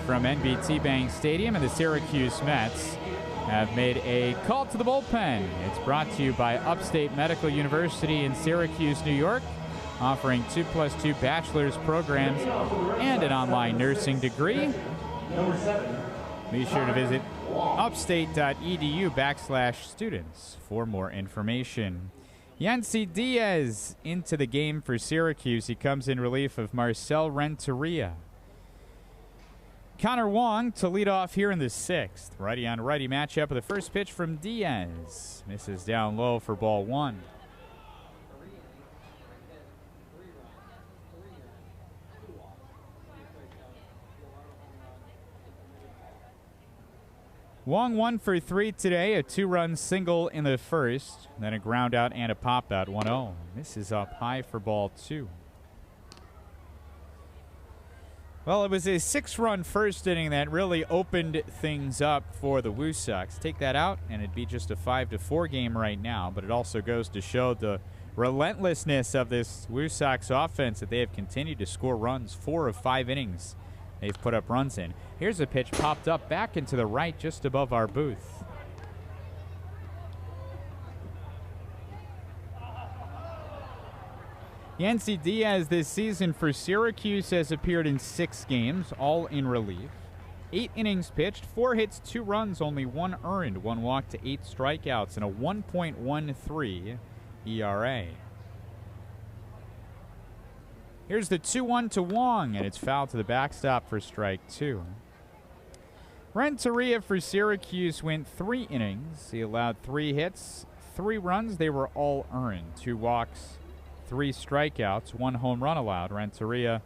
from NBT Bank Stadium, and the Syracuse Mets have made a call to the bullpen. It's brought to you by Upstate Medical University in Syracuse, New York, offering 2+2 bachelor's programs and an online nursing degree. Be sure to visit upstate.edu/students for more information. Yennsy Díaz into the game for Syracuse. He comes in relief of Marcel Renteria. Connor Wong to lead off here in the 6th. Righty on righty matchup of the first pitch from Díaz. Misses down low for ball 1. Wong 1 for 3 today, a 2-run single in the first, then a ground out and a pop out, 1-0. Misses up high for ball 2. Well, it was a 6-run first inning that really opened things up for the Woo Sox. Take that out, and it'd be just a 5-4 game right now, but it also goes to show the relentlessness of this Woo Sox offense that they have continued to score runs. 4 of 5 innings they've put up runs in. Here's a pitch popped up back into the right just above our booth. Yennsy Díaz this season for Syracuse has appeared in 6 games, all in relief. 8 innings pitched, 4 hits, 2 runs, only 1 earned, 1 walk to 8 strikeouts, and a 1.13 ERA. Here's the 2-1 to Wong, and it's fouled to the backstop for strike 2. Renteria for Syracuse went 3 innings. He allowed 3 hits, 3 runs. They were all earned. 2 walks, 3 strikeouts, 1 home run allowed. Renteria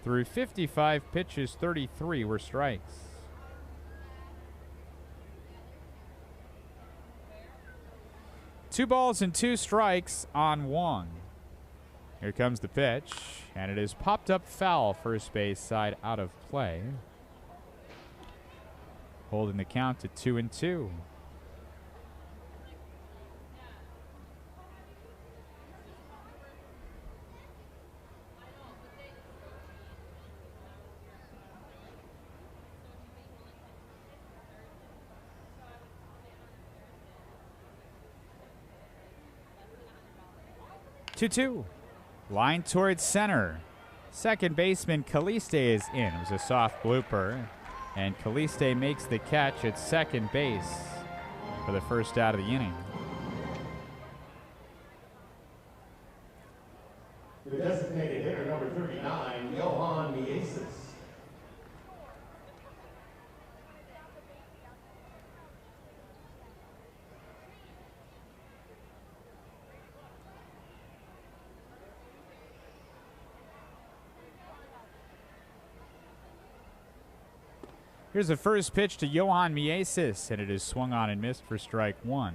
threw 55 pitches, 33 were strikes. Two balls and 2 strikes on Wong. Here comes the pitch, and it is popped up foul, first base side out of play. Holding the count to 2-2. Two. Line towards center. Second baseman Caliste is in. It was a soft blooper. And Caliste makes the catch at second base for the first out of the inning. The designated hitter, number 39, Yennsy Díaz. Here's the first pitch to Yennsy Díaz, and it is swung on and missed for strike 1.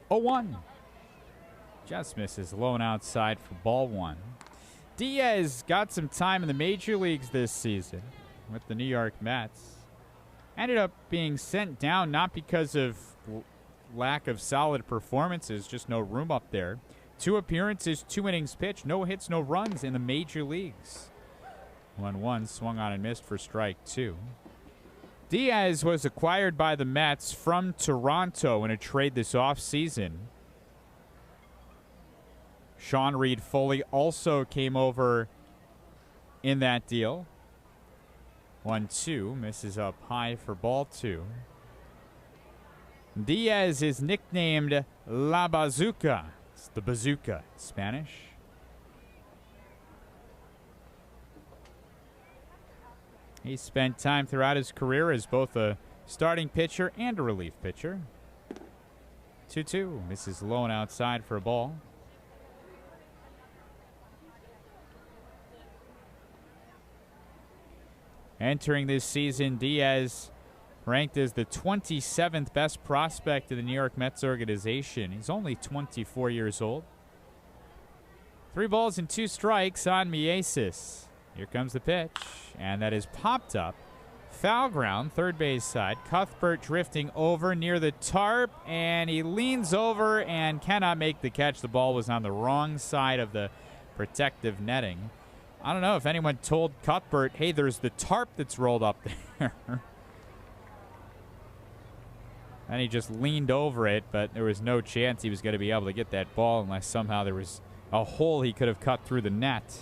Oh, 1. Just misses low and outside for ball 1. Díaz got some time in the major leagues this season with the New York Mets. Ended up being sent down not because of lack of solid performances, just no room up there. 2 appearances, 2 innings pitched, no hits, no runs in the major leagues. 1-1, swung on and missed for strike 2. Díaz was acquired by the Mets from Toronto in a trade this offseason. Sean Reed Foley also came over in that deal. 1-2, misses up high for ball 2. Díaz is nicknamed La Bazooka. It's the bazooka in Spanish. He spent time throughout his career as both a starting pitcher and a relief pitcher. 2-2, misses low and outside for a ball. Entering this season, Díaz ranked as the 27th best prospect in the New York Mets organization. He's only 24 years old. 3 balls and 2 strikes on Díaz. Here comes the pitch, and that is popped up, foul ground, third base side. Cuthbert drifting over near the tarp, and he leans over and cannot make the catch. The ball was on the wrong side of the protective netting. I don't know if anyone told Cuthbert, hey, there's the tarp that's rolled up there. And he just leaned over it, but there was no chance he was going to be able to get that ball unless somehow there was a hole he could have cut through the net.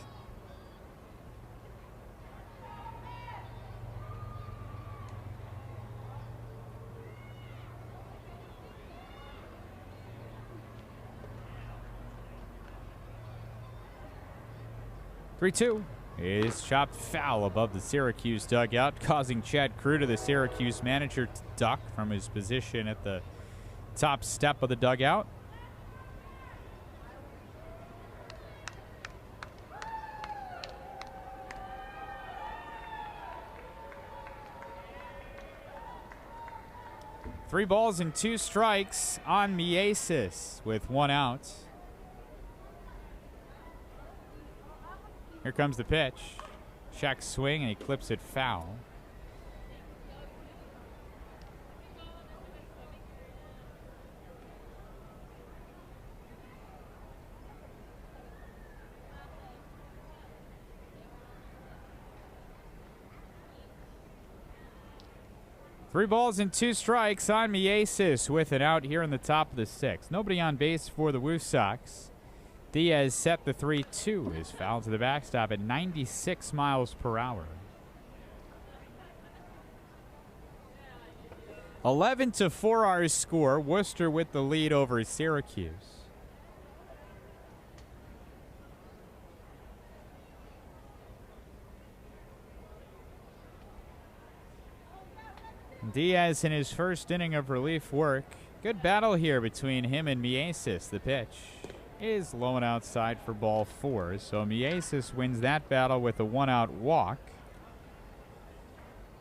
(3-2) is chopped foul above the Syracuse dugout, causing Chad Kruger, the Syracuse manager, to duck from his position at the top step of the dugout. Three balls and two strikes on Miesis with one out. Here comes the pitch. Check swing, and he clips it foul. Three balls and two strikes on Miesis with an out here in the top of the sixth. Nobody on base for the Woo Sox. Díaz set the 3-2. His foul to the backstop at 96 miles per hour. 11-4 our score. Worcester with the lead over Syracuse. Díaz in his first inning of relief work. Good battle here between him and Miesis. The pitch is low and outside for ball 4. So Miesis wins that battle with a one-out walk.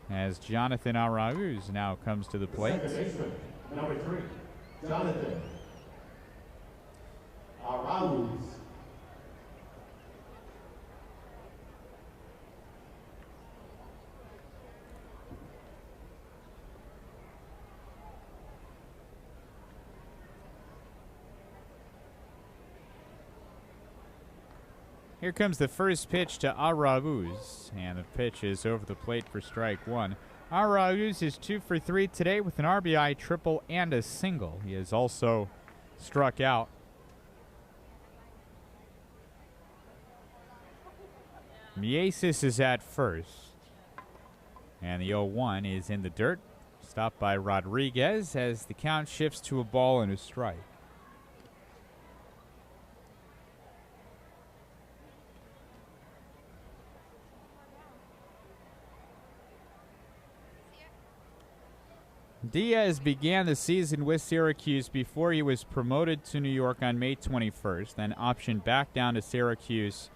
As Jonathan Arauz now comes to the plate. Second baseman, number 3, Jonathan Arauz. Here comes the first pitch to Arauz, and the pitch is over the plate for strike one. Arauz is 2 for 3 today with an RBI triple and a single. He has also struck out. Miesis is at first, and the 0-1 is in the dirt. Stopped by Rodriguez as the count shifts to a ball and a strike. Díaz began the season with Syracuse before he was promoted to New York on May 21st, then optioned back down to Syracuse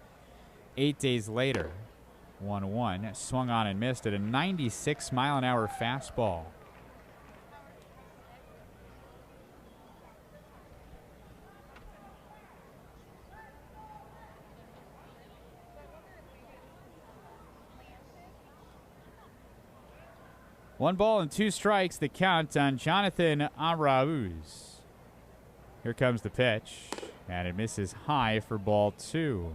8 days later. 1-1, swung on and missed at a 96-mile-an-hour fastball. One ball and two strikes, the count on Jonathan Arauz. Here comes the pitch, and it misses high for ball 2.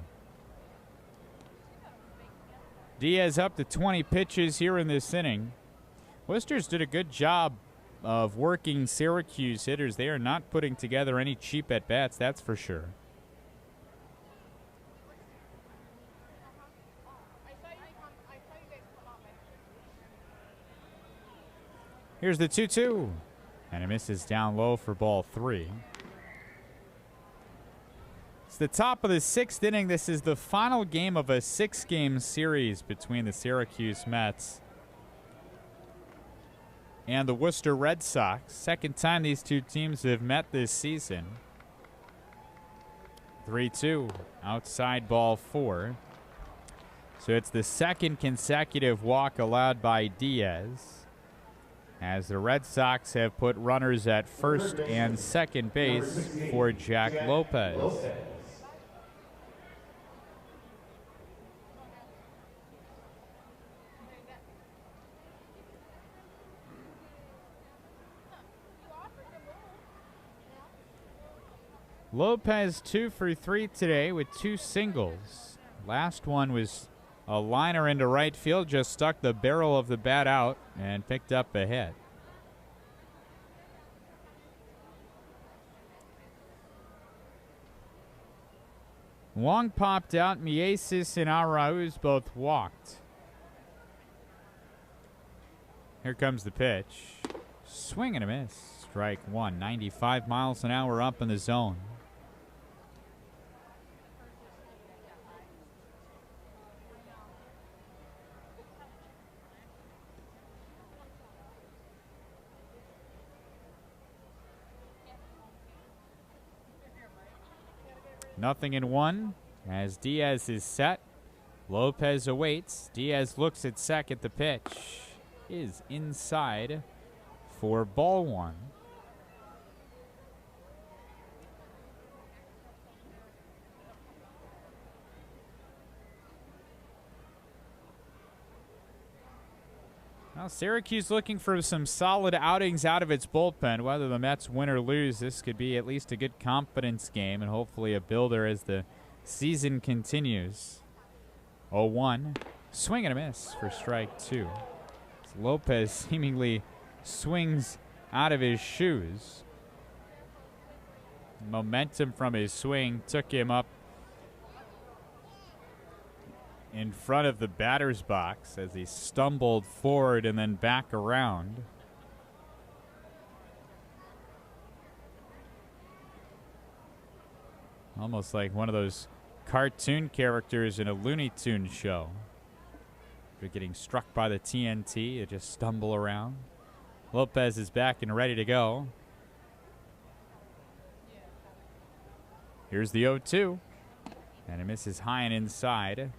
Díaz up to 20 pitches here in this inning. Worcester's did a good job of working Syracuse hitters. They are not putting together any cheap at-bats, that's for sure. Here's the 2-2, and it misses down low for ball 3. It's the top of the 6th inning. This is the final game of a 6-game series between the Syracuse Mets and the Worcester Red Sox. Second time these two teams have met this season. 3-2, outside ball 4. So it's the second consecutive walk allowed by Díaz, as the Red Sox have put runners at first and second base for Jack Lopez. Lopez 2 for 3 today with 2 singles. Last one was a liner into right field, just stuck the barrel of the bat out and picked up a hit. Wong popped out. Mieses and Arauz both walked. Here comes the pitch. Swing and a miss. Strike one. 95 miles an hour up in the zone. Nothing in one as Díaz is set. Lopez awaits. Díaz looks at second. The pitch is inside for ball one. Now Syracuse looking for some solid outings out of its bullpen. Whether the Mets win or lose, this could be at least a good confidence game and hopefully a builder as the season continues. 0-1. Swing and a miss for strike two. Lopez seemingly swings out of his shoes. Momentum from his swing took him up in front of the batter's box as he stumbled forward and then back around. Almost like one of those cartoon characters in a Looney Tunes show. They're getting struck by the TNT, they just stumble around. Lopez is back and ready to go. Here's the 0-2. And it misses high and inside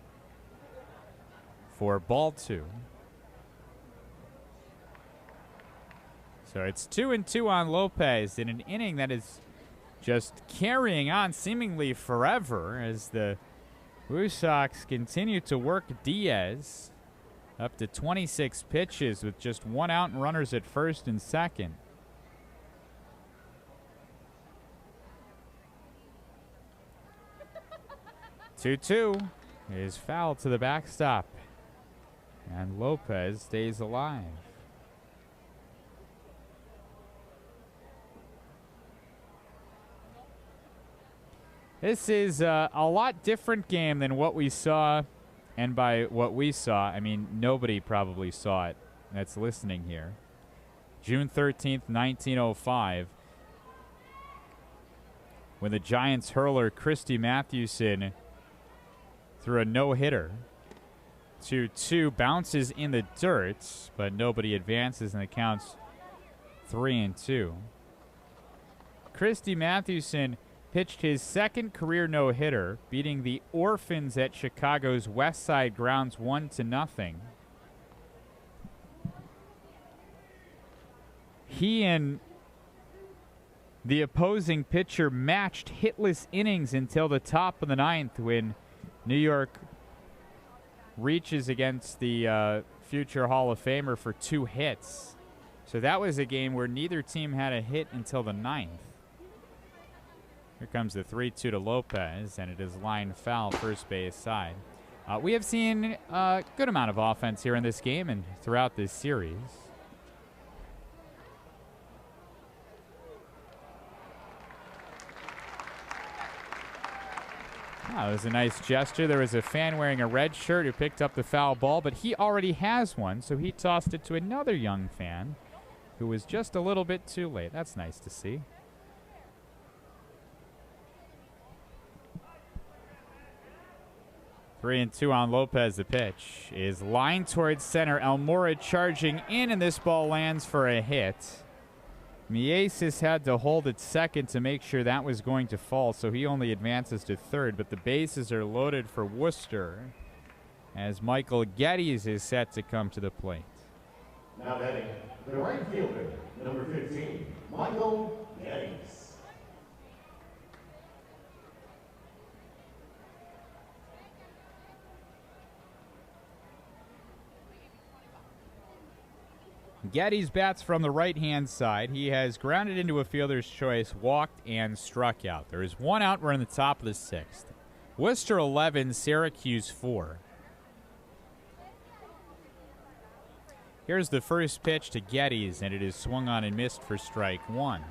for ball two. So it's 2-2 on Lopez in an inning that is just carrying on seemingly forever as the Blue Sox continue to work Díaz up to 26 pitches with just one out and runners at first and second. Two is foul to the backstop. And Lopez stays alive. This is a lot different game than what we saw. And by what we saw, I mean nobody probably saw it that's listening here. June 13th, 1905. When the Giants hurler Christy Mathewson threw a no-hitter. 2-2 bounces in the dirt, but nobody advances and it counts 3-2. Christy Mathewson pitched his second career no-hitter, beating the Orphans at Chicago's West Side grounds 1-0. He and the opposing pitcher matched hitless innings until the top of the ninth when New York reaches against the future Hall of Famer for 2 hits. So that was a game where neither team had a hit until the ninth. Here comes the 3-2 to Lopez, and it is line foul first base side. We have seen a good amount of offense here in this game and throughout this series. That was a nice gesture. There was a fan wearing a red shirt who picked up the foul ball, but he already has one, so he tossed it to another young fan who was just a little bit too late. That's nice to see. 3-2 on Lopez. The pitch is lined towards center. Almora charging in, and this ball lands for a hit. Mieses had to hold at second to make sure that was going to fall, so he only advances to third. But the bases are loaded for Worcester as Michael Geddes is set to come to the plate. Now batting, the right fielder, number 15, Michael Geddes. Geddes bats from the right-hand side. He has grounded into a fielder's choice, walked, and struck out. There is one out. We're in the top of the sixth. Worcester 11, Syracuse 4. Here's the first pitch to Geddes, and it is swung on and missed for strike one.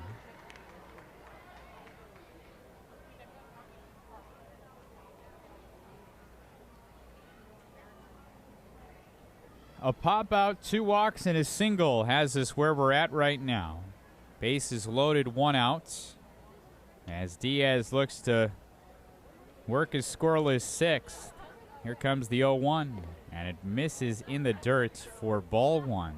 A pop out, 2 walks, and a single has us where we're at right now. Bases loaded, 1 out. As Díaz looks to work his scoreless 6th. Here comes the 0-1, and it misses in the dirt for ball 1.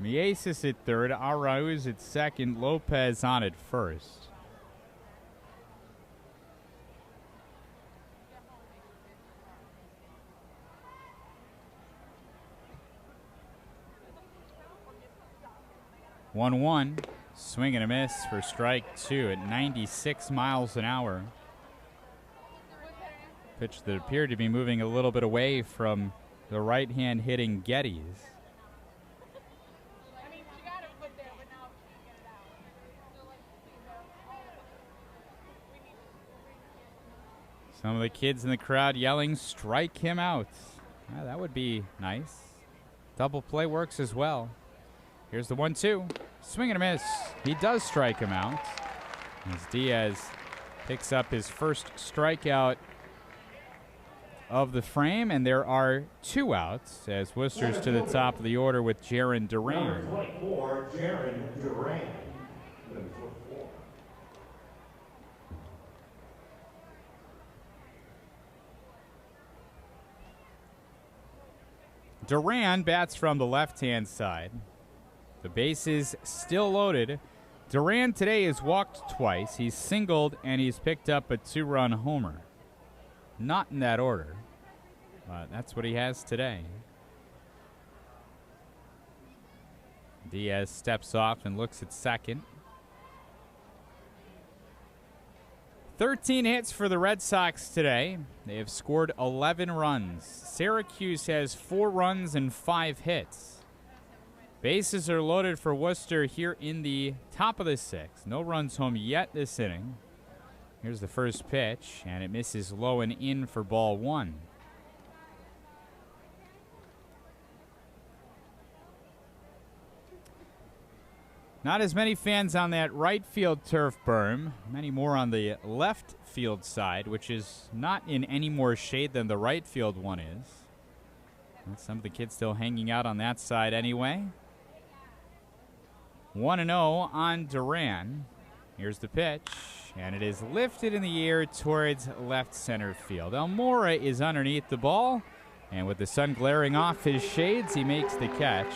Mieses at third, Arauz at second, Lopez on at first. One, swing and a miss for strike 2 at 96 miles an hour. Pitch that appeared to be moving a little bit away from the right-hand hitting Geddes. Some of the kids in the crowd yelling, "Strike him out." Yeah, that would be nice. Double play works as well. Here's the 1-2. Swing and a miss. He does strike him out. As Díaz picks up his first strikeout of the frame, and there are 2 outs as Worcester's to the top of the order with Jaron Duran. Number 24, Jaron Duran. Duran bats from the left-hand side. The bases still loaded. Duran today has walked twice. He's singled, and he's picked up a 2-run homer. Not in that order, but that's what he has today. Díaz steps off and looks at second. 13 hits for the Red Sox today. They have scored 11 runs. Syracuse has 4 runs and 5 hits. Bases are loaded for Worcester here in the top of the 6th. No runs home yet this inning. Here's the first pitch, and it misses low and in for ball 1. Not as many fans on that right field turf berm. Many more on the left field side, which is not in any more shade than the right field one is. And some of the kids still hanging out on that side anyway. 1-0 on Duran. Here's the pitch, and it is lifted in the air towards left center field. Almora is underneath the ball, and with the sun glaring off his shades, he makes the catch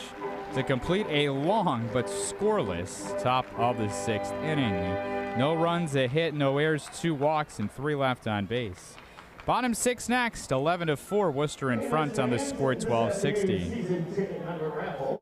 to complete a long but scoreless top of the 6th inning. No runs, a hit, no errors, 2 walks, and 3 left on base. Bottom 6 next, 11-4, Worcester in front on the score, 12-16.